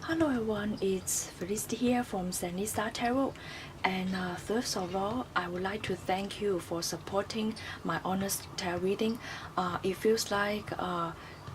Hello everyone, it's Felicity here from Sandy Star Tarot, and first of all, I would like to thank you for supporting my honest tarot reading. It feels like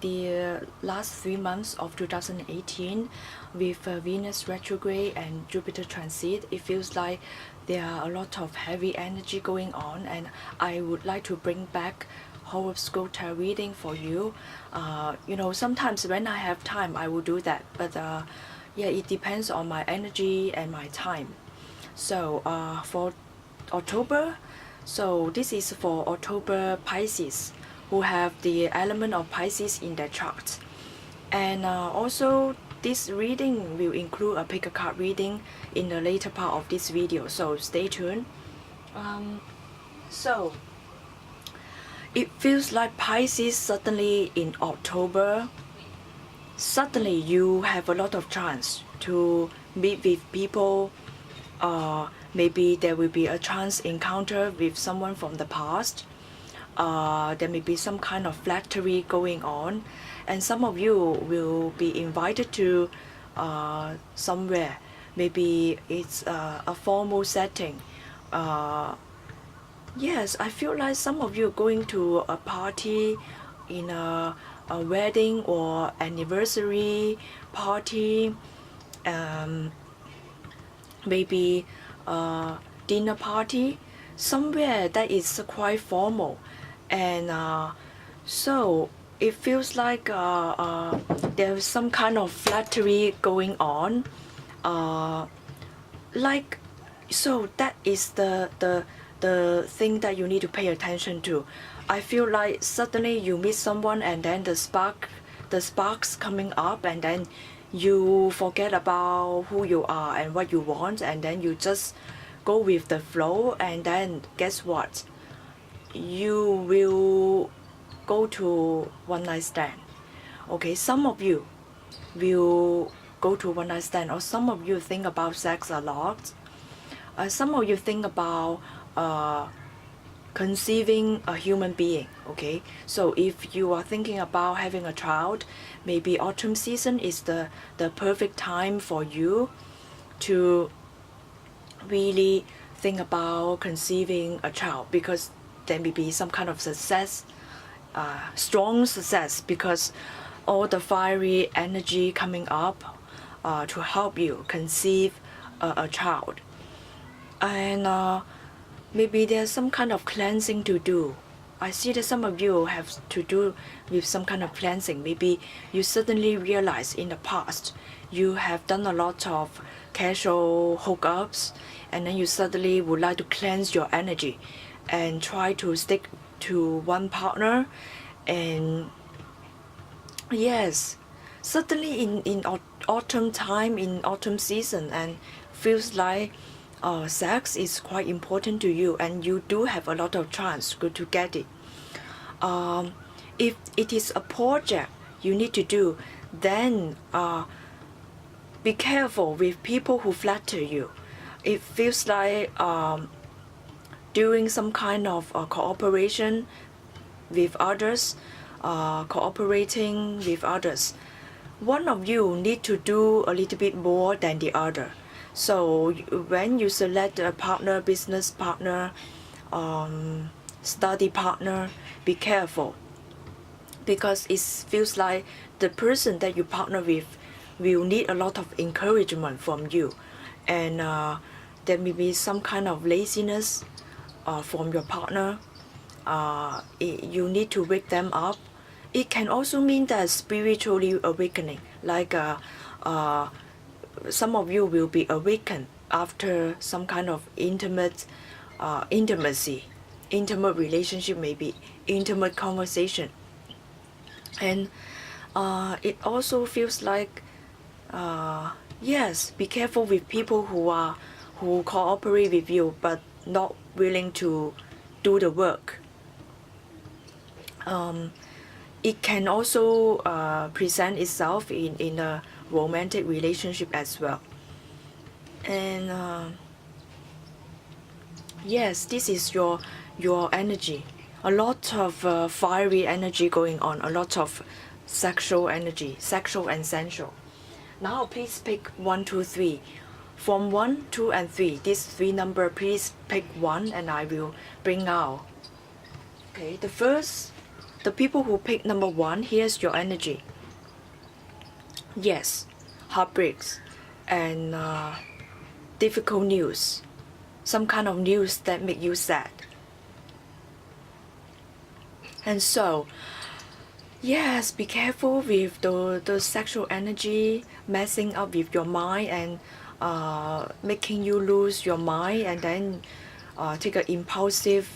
the last 3 months of 2018 with Venus retrograde and Jupiter transit, it feels like there are a lot of heavy energy going on, and I would like to bring back horoscope tarot reading for you. Sometimes when I have time I will do that, but yeah, it depends on my energy and my time. So for October, so this is for October Pisces who have the element of Pisces in their chart. And also this reading will include a pick a card reading in the later part of this video, so stay tuned. So it feels like Pisces suddenly in October, suddenly you have a lot of chance to meet with people. Maybe there will be a chance encounter with someone from the past. There may be some kind of flattery going on, and some of you will be invited to somewhere. Maybe it's a formal setting. Yes, I feel like some of you are going to a party, in a wedding or anniversary party, maybe a dinner party, somewhere that is quite formal. And so it feels like there's some kind of flattery going on. So that is the thing that you need to pay attention to. I feel like suddenly you meet someone and then the sparks coming up, and then you forget about who you are and what you want, and then you just go with the flow, and then guess what? You will go to one night stand. Okay, some of you will go to one night stand, or some of you think about sex a lot. Some of you think about conceiving a human being. Okay, so if you are thinking about having a child, maybe autumn season is the perfect time for you to really think about conceiving a child, because there may be some kind of success, strong success, because all the fiery energy coming up to help you conceive a child. And maybe there's some kind of cleansing to do. I see that some of you have to do with some kind of cleansing. Maybe you suddenly realize in the past you have done a lot of casual hookups, and then you suddenly would like to cleanse your energy and try to stick to one partner. And yes, suddenly in autumn time, in autumn season, and feels like sex is quite important to you, and you do have a lot of chance to get it. If it is a project you need to do, then be careful with people who flatter you. It feels like doing some kind of cooperation with others, cooperating with others. One of you need to do a little bit more than the other. So when you select a partner, business partner, study partner, be careful, because it feels like the person that you partner with will need a lot of encouragement from you, and there may be some kind of laziness from your partner. You need to wake them up. It can also mean that spiritually awakening, like some of you will be awakened after some kind of intimate relationship, maybe intimate conversation. And it also feels like yes, be careful with people who cooperate with you but not willing to do the work. It can also present itself in a romantic relationship as well. And yes, this is your energy. A lot of fiery energy going on, a lot of sexual energy, sexual and sensual. Now please pick 1, 2, 3. From 1, 2, and 3, these three number, please pick one and I will bring out. Okay, the people who pick number 1, here's your energy. Yes, heartbreaks and difficult news. Some kind of news that make you sad. And so, yes, be careful with the sexual energy messing up with your mind and making you lose your mind, and then take an impulsive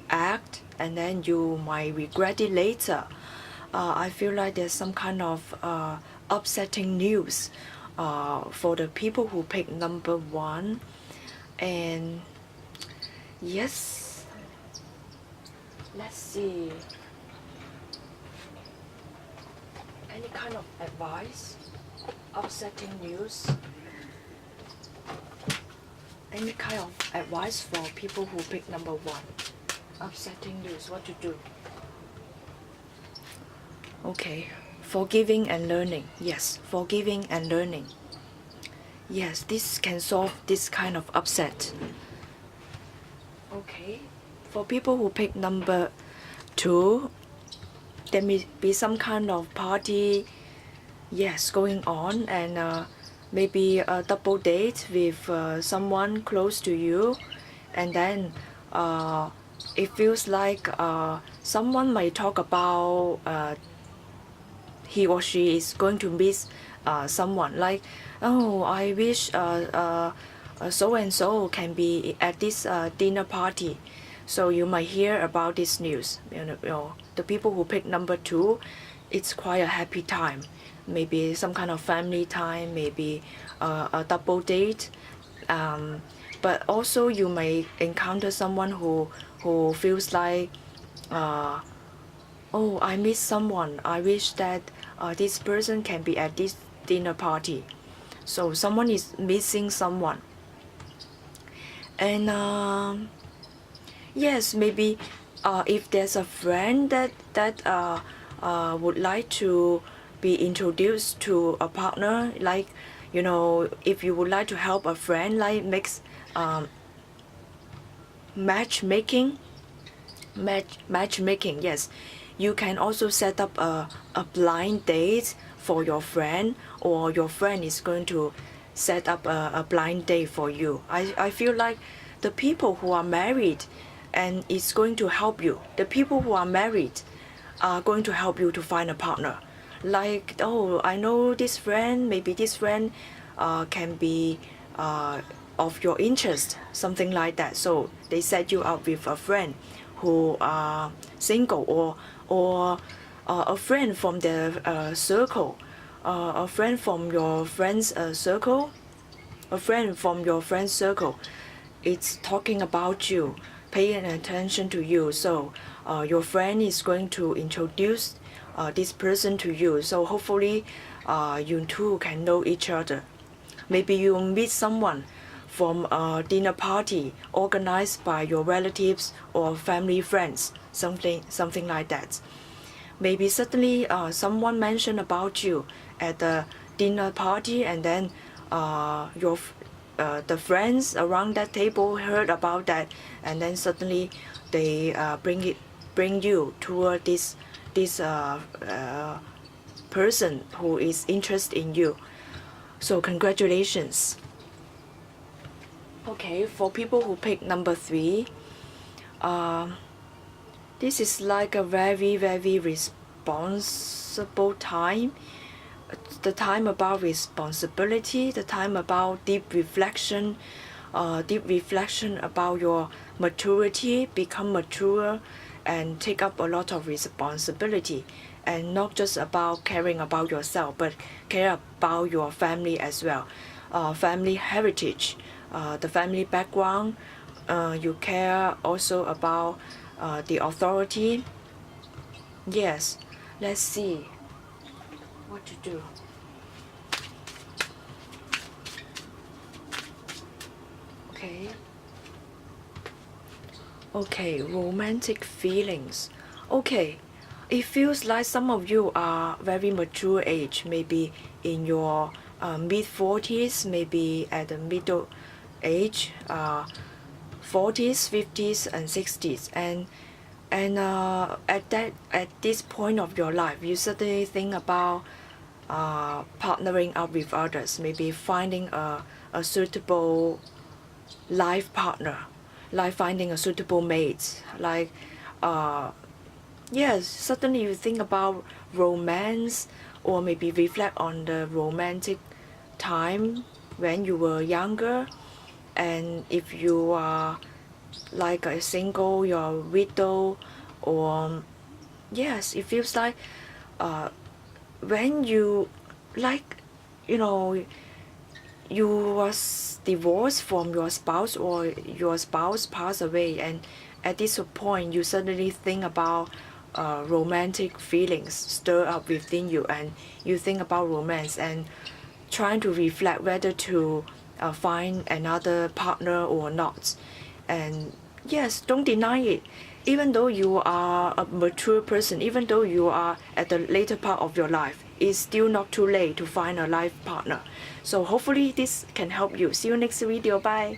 act, and then you might regret it later. I feel like there's some kind of upsetting news for the people who pick number 1. And yes, let's see. Any kind of advice? Upsetting news? Any kind of advice for people who pick number 1? Upsetting news, what to do? Okay, forgiving and learning. Yes, forgiving and learning. Yes, this can solve this kind of upset. Okay, for people who pick number 2, there may be some kind of party, yes, going on, and maybe a double date with someone close to you, and then it feels like someone might talk about he or she is going to miss someone, like, oh, I wish so and so can be at this dinner party. So you might hear about this news. You know, the people who pick number 2, it's quite a happy time. Maybe some kind of family time, maybe a double date. But also you may encounter someone who feels like, oh, I miss someone. I wish that this person can be at this dinner party. So someone is missing someone. And yes, maybe if there's a friend that would like to be introduced to a partner, like, you know, if you would like to help a friend, like matchmaking, yes, you can also set up a blind date for your friend, or your friend is going to set up a blind date for you. I feel like the people who are married and it's going to help you. The people who are married are going to help you to find a partner. Like, oh, I know this friend, maybe this friend can be of your interest, something like that. So they set you up with a friend who are single, or a friend from their circle, a friend from your friend's circle, a friend from your friend's circle. It's talking about you, paying attention to you. So your friend is going to introduce this person to you. So hopefully you two can know each other. Maybe you meet someone from a dinner party organized by your relatives or family friends, something like that. Maybe suddenly someone mentioned about you at the dinner party, and then the friends around that table heard about that, and then suddenly they bring you toward this person who is interested in you. So congratulations. Okay, for people who pick number 3, this is like a very, very responsible time. The time about responsibility, the time about deep reflection about your maturity, become mature and take up a lot of responsibility, and not just about caring about yourself, but care about your family as well. Family heritage, the family background, you care also about the authority. Yes, let's see what to do. Okay, romantic feelings. Okay, it feels like some of you are very mature age, maybe in your mid 40s, maybe at the middle age, 40s, 50s, and 60s, and at this point of your life, you suddenly think about partnering up with others, maybe finding a suitable life partner, like finding a suitable mate, like yes, suddenly you think about romance, or maybe reflect on the romantic time when you were younger. And if you are like a single, you're a widow, or yes, it feels like when you, like, you know, you was divorced from your spouse, or your spouse passed away, and at this point you suddenly think about romantic feelings stir up within you, and you think about romance and trying to reflect whether to find another partner or not. And yes, don't deny it. Even though you are a mature person, even though you are at the later part of your life, it's still not too late to find a life partner. So hopefully this can help you. See you next video. Bye.